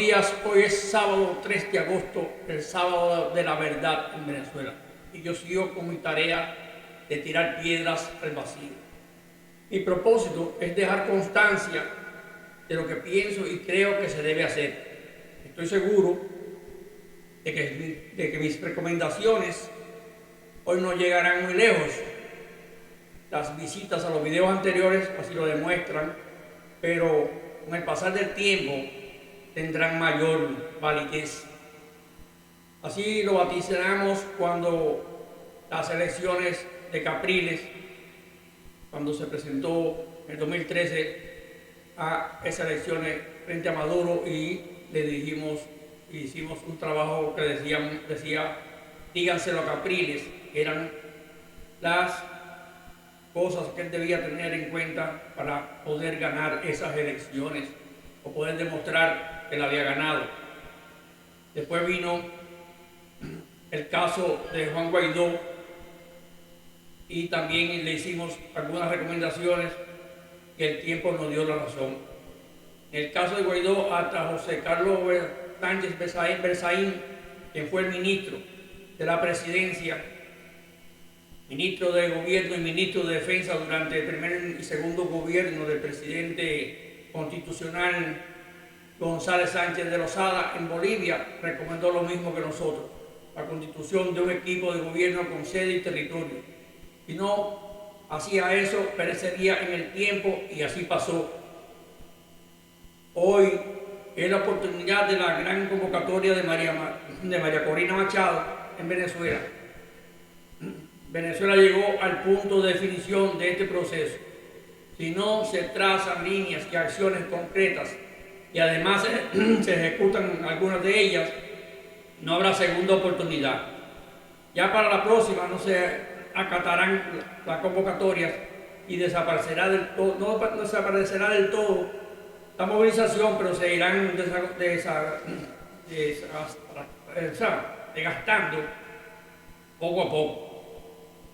días, hoy es sábado 3 de agosto, el sábado de la verdad en Venezuela. Y yo sigo con mi tarea de tirar piedras al vacío. Mi propósito es dejar constancia de lo que pienso y creo que se debe hacer. Estoy seguro de que mis recomendaciones hoy no llegarán muy lejos. Las visitas a los videos anteriores así lo demuestran, pero con el pasar del tiempo tendrán mayor validez. Así lo vaticinamos cuando las elecciones de Capriles, cuando se presentó en el 2013 a esas elecciones frente a Maduro, y le dijimos, hicimos un trabajo que decía díganselo a Capriles, que eran las cosas que él debía tener en cuenta para poder ganar esas elecciones o poder demostrar que la había ganado. Después vino el caso de Juan Guaidó y también le hicimos algunas recomendaciones que el tiempo nos dio la razón. En el caso de Guaidó, hasta José Carlos Sánchez Berzaín, quien fue el ministro de la presidencia, ministro de gobierno y ministro de defensa durante el primer y segundo gobierno del presidente constitucional González Sánchez de Lozada en Bolivia, recomendó lo mismo que nosotros: la constitución de un equipo de gobierno con sede y territorio. Si no hacía eso, perecería en el tiempo, y así pasó. Hoy es la oportunidad de la gran convocatoria de María Corina Machado en Venezuela. Venezuela llegó al punto de definición de este proceso. Si no se trazan líneas y acciones concretas y además se ejecutan algunas de ellas, no habrá segunda oportunidad. Ya para la próxima no se acatarán las convocatorias y desaparecerá del todo, no desaparecerá del todo la movilización, pero se irán desgastando poco a poco.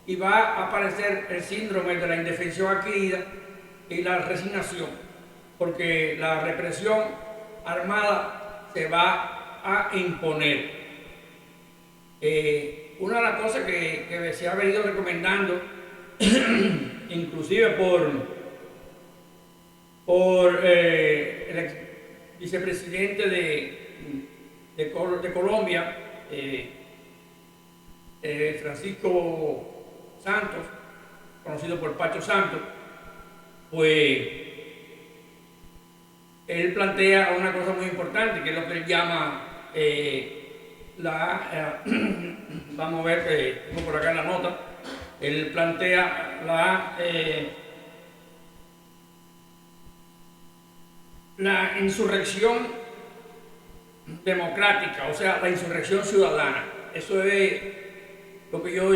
Y va a aparecer el síndrome de la indefensión adquirida y la resignación, porque la represión armada se va a imponer. Una de las cosas que se ha venido recomendando, inclusive por el ex vicepresidente de Colombia, Francisco Santos, conocido por Pacho Santos, pues él plantea una cosa muy importante, que es lo que él llama vamos a ver, que tengo por acá la nota. Él plantea la insurrección democrática, o sea, la insurrección ciudadana. Eso es lo que yo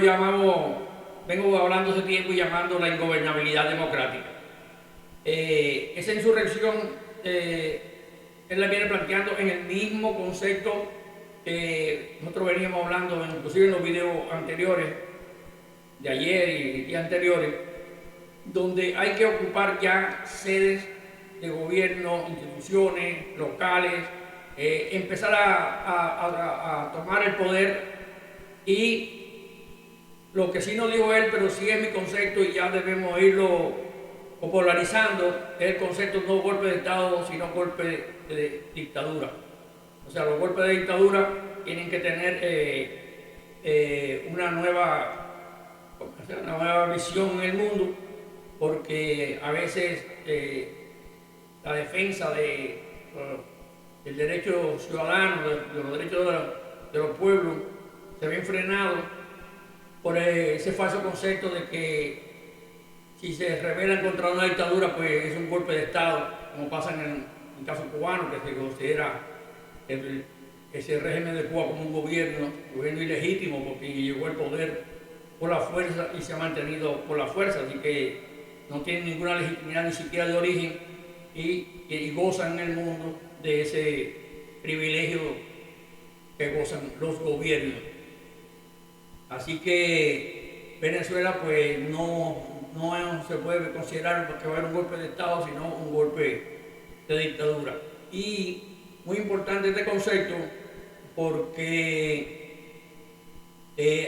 vengo hablando hace tiempo y llamando la ingobernabilidad democrática. Esa insurrección él la viene planteando en el mismo concepto que nosotros veníamos hablando, inclusive en los videos anteriores, de ayer y días anteriores, donde hay que ocupar ya sedes de gobierno, instituciones locales, empezar a tomar el poder. Y lo que sí no dijo él, pero sí es mi concepto y ya debemos irlo popularizando, es el concepto no golpe de Estado, sino golpe de dictadura. O sea, los golpes de dictadura tienen que tener una nueva visión en el mundo, porque a veces la defensa del derecho ciudadano, de los derechos de los pueblos, se ven frenados por ese falso concepto de que si se rebelan contra una dictadura, pues es un golpe de Estado, como pasa en el caso cubano, que se considera ese régimen de Cuba como un gobierno ilegítimo, porque llegó al poder por la fuerza y se ha mantenido por la fuerza, así que no tiene ninguna legitimidad ni siquiera de origen, y gozan en el mundo de ese privilegio que gozan los gobiernos. Así que Venezuela pues no se puede considerar que va a haber un golpe de Estado, sino un golpe de dictadura. Y muy importante este concepto porque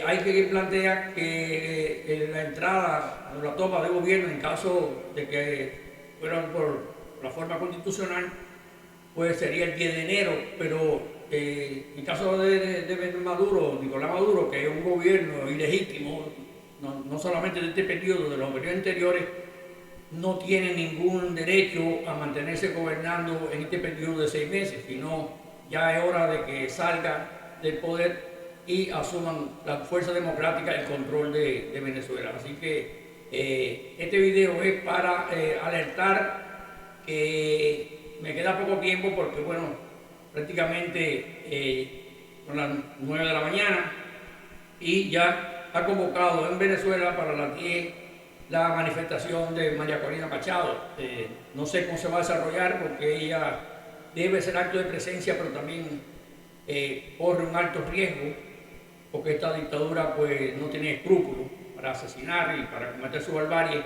hay que plantear que la entrada o la toma de gobierno, en caso de que fueran por la forma constitucional, pues sería el 10 de enero, pero en caso de Maduro, Nicolás Maduro, que es un gobierno ilegítimo, no solamente de este periodo, de los periodos anteriores, no tiene ningún derecho a mantenerse gobernando en este periodo de 6 meses, sino ya es hora de que salga del poder y asuman la fuerza democrática el control de Venezuela. Así que este video es para alertar que me queda poco tiempo porque, bueno, prácticamente son las 9 de la mañana y ya ha convocado en Venezuela para las 10 la manifestación de María Corina Machado. No sé cómo se va a desarrollar porque ella debe ser acto de presencia, pero también corre un alto riesgo porque esta dictadura pues no tiene escrúpulos para asesinar y para cometer su barbarie.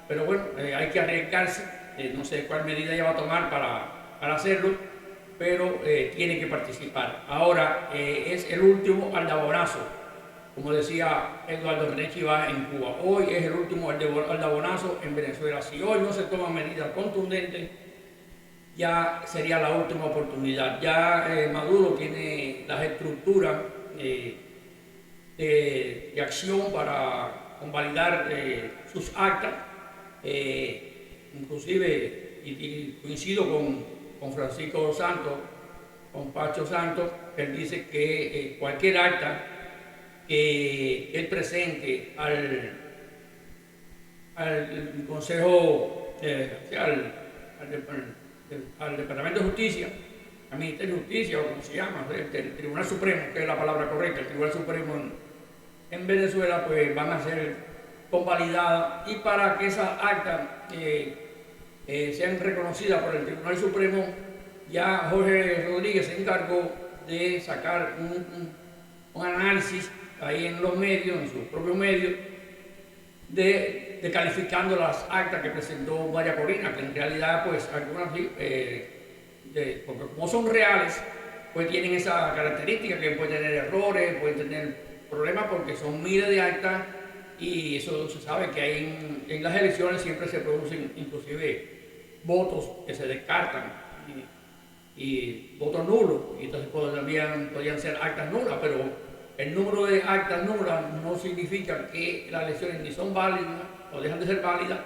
Pero bueno, hay que arriesgarse, no sé cuál medida ella va a tomar para hacerlo, pero tiene que participar. Ahora es el último aldabonazo, como decía Eduardo René Chivas en Cuba. Hoy es el último aldabonazo en Venezuela. Si hoy no se toman medidas contundentes, ya sería la última oportunidad. Ya Maduro tiene las estructuras de acción para convalidar sus actas, inclusive, y coincido con Francisco Santos, con Pacho Santos, él dice que cualquier acta que él presente al Consejo, al Departamento de Justicia, al Ministerio de Justicia, o como se llama, el Tribunal Supremo, que es la palabra correcta, el Tribunal Supremo en Venezuela, pues van a ser convalidadas, y para que esas actas sean reconocidas por el Tribunal Supremo, ya Jorge Rodríguez se encargó de sacar un análisis ahí en los medios, en sus propios medios, de calificando las actas que presentó María Corina, que en realidad pues algunas porque como son reales, pues tienen esa característica que pueden tener errores, pueden tener problemas porque son miles de actas, y eso se sabe que hay en las elecciones siempre se producen inclusive votos que se descartan y votos nulos, y entonces podrían ser actas nulas, pero el número de actas nulas no significa que las elecciones ni son válidas o dejan de ser válidas,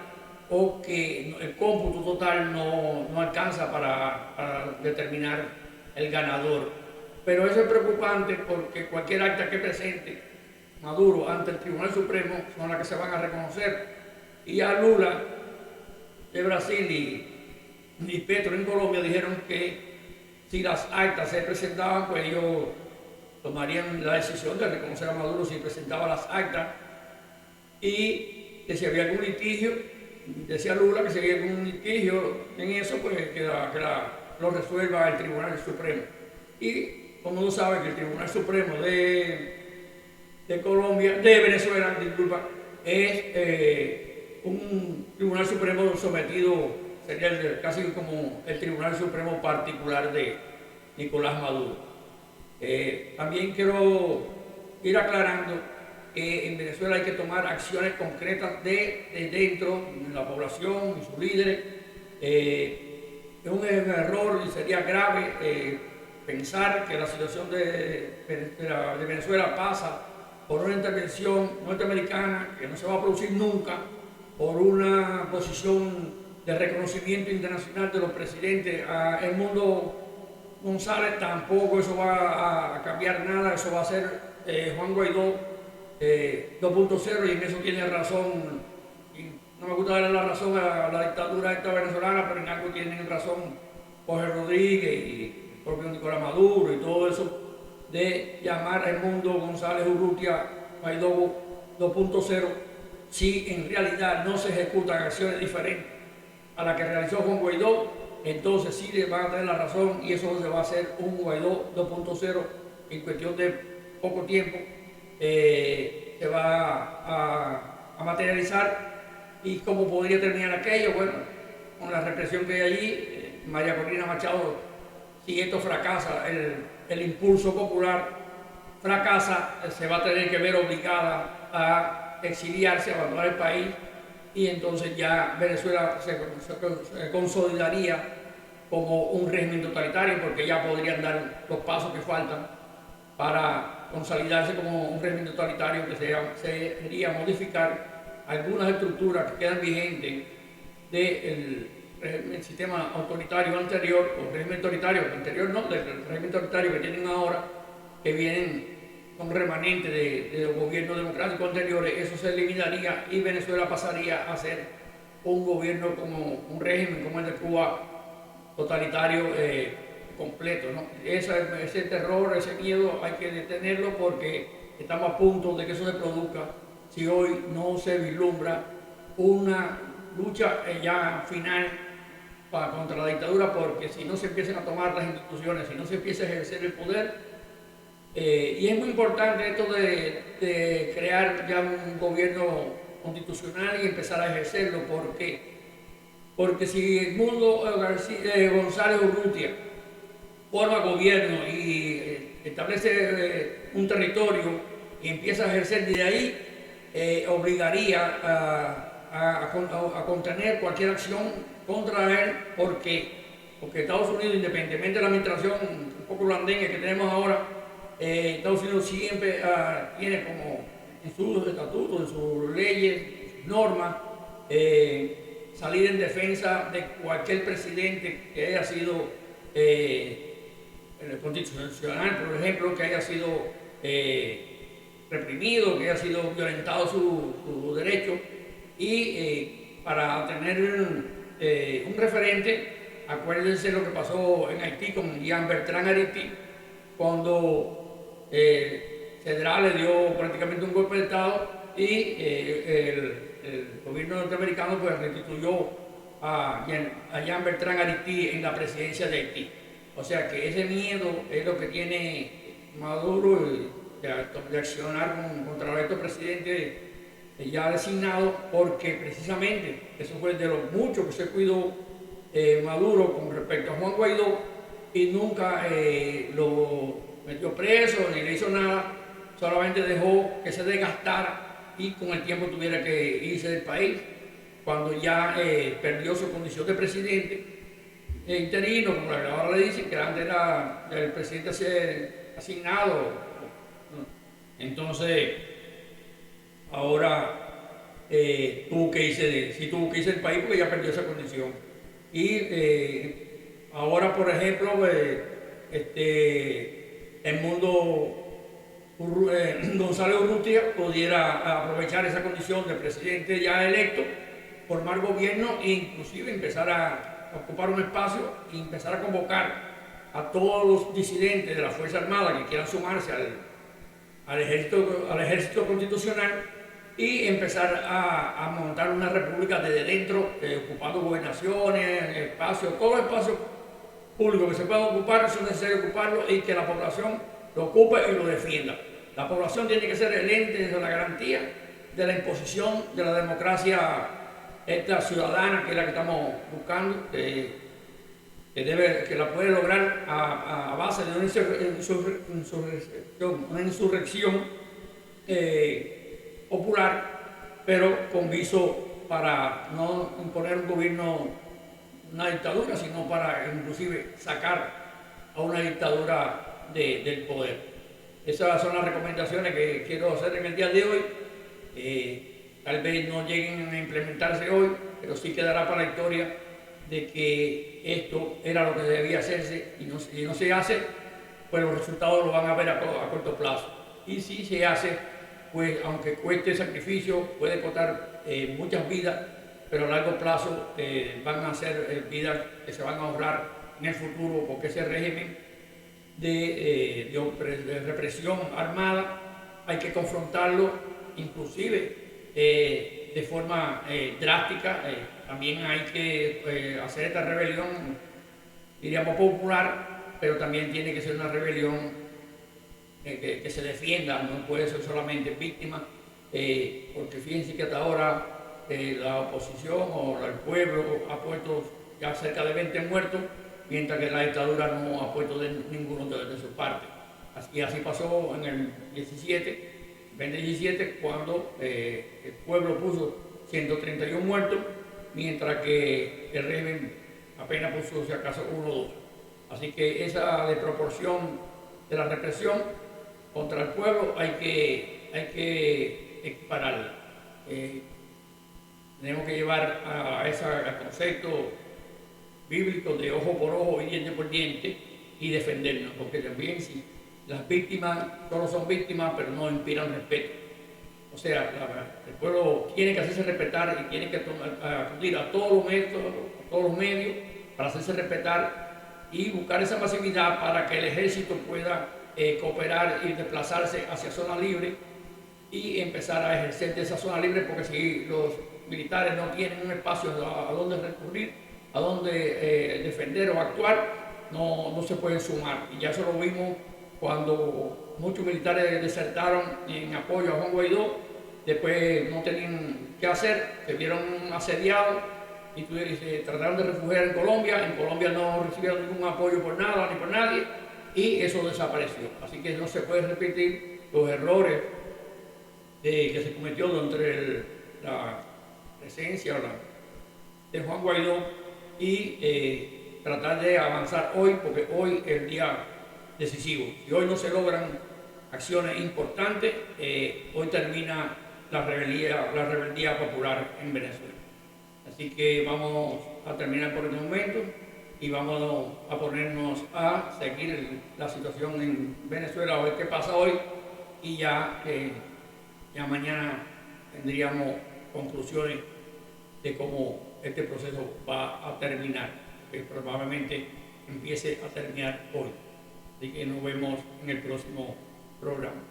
o que el cómputo total no alcanza para determinar el ganador. Pero eso es preocupante porque cualquier acta que presente Maduro ante el Tribunal Supremo son las que se van a reconocer. Y a Lula de Brasil y Petro en Colombia dijeron que si las actas se presentaban, pues ellos tomarían la decisión de reconocer a Maduro si presentaba las actas, y que si había algún litigio, decía Lula que si había algún litigio en eso, pues que lo resuelva el Tribunal Supremo. Y como uno sabe que el Tribunal Supremo de Venezuela, disculpa, es un Tribunal Supremo sometido, sería casi como el Tribunal Supremo particular de Nicolás Maduro. También quiero ir aclarando que en Venezuela hay que tomar acciones concretas de dentro de la población y sus líderes. Es un error y sería grave pensar que la situación de Venezuela pasa por una intervención norteamericana que no se va a producir nunca, por una posición de reconocimiento internacional de los presidentes. Edmundo González tampoco eso va a cambiar nada, eso va a ser Juan Guaidó 2.0, y en eso tiene razón. Y no me gusta darle la razón a la dictadura esta venezolana, pero en algo tienen razón Jorge Rodríguez y el propio Nicolás Maduro y todo eso, de llamar a Edmundo González Urrutia Guaidó 2.0, si en realidad no se ejecutan acciones diferentes a las que realizó Juan Guaidó. Entonces sí le van a tener la razón, y eso se va a hacer un Guaidó 2.0 en cuestión de poco tiempo. Se va a materializar. ¿Y cómo podría terminar aquello? Bueno, con la represión que hay allí, María Corina Machado si esto fracasa, el impulso popular fracasa, se va a tener que ver obligada a exiliarse, a abandonar el país, y entonces ya Venezuela se consolidaría como un régimen totalitario, porque ya podrían dar los pasos que faltan para consolidarse como un régimen totalitario, que sería modificar algunas estructuras que quedan vigentes del sistema autoritario anterior, o régimen autoritario anterior, no, del régimen autoritario que tienen ahora, que vienen con remanentes de los gobiernos democráticos anteriores. Eso se eliminaría y Venezuela pasaría a ser un gobierno como un régimen como el de Cuba, totalitario completo, ¿no? Ese terror, ese miedo hay que detenerlo, porque estamos a punto de que eso se produzca si hoy no se vislumbra una lucha ya final contra la dictadura, porque si no se empiezan a tomar las instituciones, si no se empieza a ejercer el poder, y es muy importante esto de crear ya un gobierno constitucional y empezar a ejercerlo. ¿Por qué? Porque si Edmundo González Urrutia forma gobierno y establece un territorio y empieza a ejercer desde ahí, obligaría a contener cualquier acción contra él, porque Estados Unidos, independientemente de la administración un poco blandengue que tenemos ahora, Estados Unidos siempre tiene como en sus estatutos, en sus leyes, en sus normas, salir en defensa de cualquier presidente que haya sido constitucional, por ejemplo, que haya sido reprimido, que haya sido violentado su derecho, y para tener un referente, acuérdense lo que pasó en Haití con Jean-Bertrand Aristide, cuando Cedral le dio prácticamente un golpe de Estado y el gobierno norteamericano pues restituyó a Jean-Bertrand Aristide en la presidencia de Haití. O sea que ese miedo es lo que tiene Maduro de accionar contra estos presidentes ya designados, porque precisamente eso fue de lo mucho que se cuidó Maduro con respecto a Juan Guaidó, y nunca lo metió preso ni le hizo nada, solamente dejó que se desgastara y con el tiempo tuviera que irse del país cuando ya perdió su condición de presidente interino, como ahora le dicen, que antes era el presidente asignado. Entonces ahora tuvo que irse del país porque ya perdió esa condición. Y ahora, por ejemplo, el mundo González Urrutia pudiera aprovechar esa condición de presidente ya electo, formar gobierno e inclusive empezar a ocupar un espacio y empezar a convocar a todos los disidentes de la Fuerza Armada que quieran sumarse al ejército constitucional, y empezar a montar una república desde dentro, ocupando gobernaciones, espacios, todo espacio público que se pueda ocupar, es necesario ocuparlo, y que la población lo ocupe y lo defienda. La población tiene que ser el ente de la garantía de la imposición de la democracia esta ciudadana, que es la que estamos buscando, que la puede lograr a base de una insurrección popular, pero con viso para no imponer un gobierno, una dictadura, sino para inclusive sacar a una dictadura del poder. Esas son las recomendaciones que quiero hacer en el día de hoy. Tal vez no lleguen a implementarse hoy, pero sí quedará para la historia de que esto era lo que debía hacerse, y no se hace, pues los resultados los van a ver a corto plazo. Y si se hace, pues aunque cueste sacrificio, puede costar muchas vidas, pero a largo plazo van a ser vidas que se van a ahorrar en el futuro, porque ese régimen de represión armada hay que confrontarlo, inclusive de forma drástica. También hay que hacer esta rebelión, diríamos, popular, pero también tiene que ser una rebelión que se defienda, no puede ser solamente víctima, porque fíjense que hasta ahora la oposición o el pueblo ha puesto ya cerca de 20 muertos mientras que la dictadura no ha puesto de ninguno de su parte. Y así pasó en el 2017, cuando el pueblo puso 131 muertos, mientras que el régimen apenas puso, si acaso, 1 o 2. Así que esa desproporción de la represión contra el pueblo hay que equipararla. Tenemos que llevar al concepto bíblico de ojo por ojo y diente por diente y defendernos, porque también si las víctimas solo son víctimas pero no inspiran respeto. O sea, el pueblo tiene que hacerse respetar y tiene que acudir a todos los medios para hacerse respetar y buscar esa facilidad para que el ejército pueda cooperar y desplazarse hacia zona libre y empezar a ejercer de esa zona libre, porque si los militares no tienen un espacio a donde recurrir, a donde defender o actuar, no se pueden sumar. Y ya eso lo vimos cuando muchos militares desertaron en apoyo a Juan Guaidó, después no tenían qué hacer, se vieron asediados y se trataron de refugiar en Colombia no recibieron ningún apoyo por nada ni por nadie y eso desapareció. Así que no se puede repetir los errores que se cometió durante la presencia de Juan Guaidó y tratar de avanzar hoy, porque hoy es el día decisivo. Si hoy no se logran acciones importantes, hoy termina la rebeldía popular en Venezuela. Así que vamos a terminar por este momento y vamos a ponernos a seguir la situación en Venezuela, a ver qué pasa hoy y ya mañana tendríamos conclusiones de cómo este proceso va a terminar, que probablemente empiece a terminar hoy. Así que nos vemos en el próximo programa.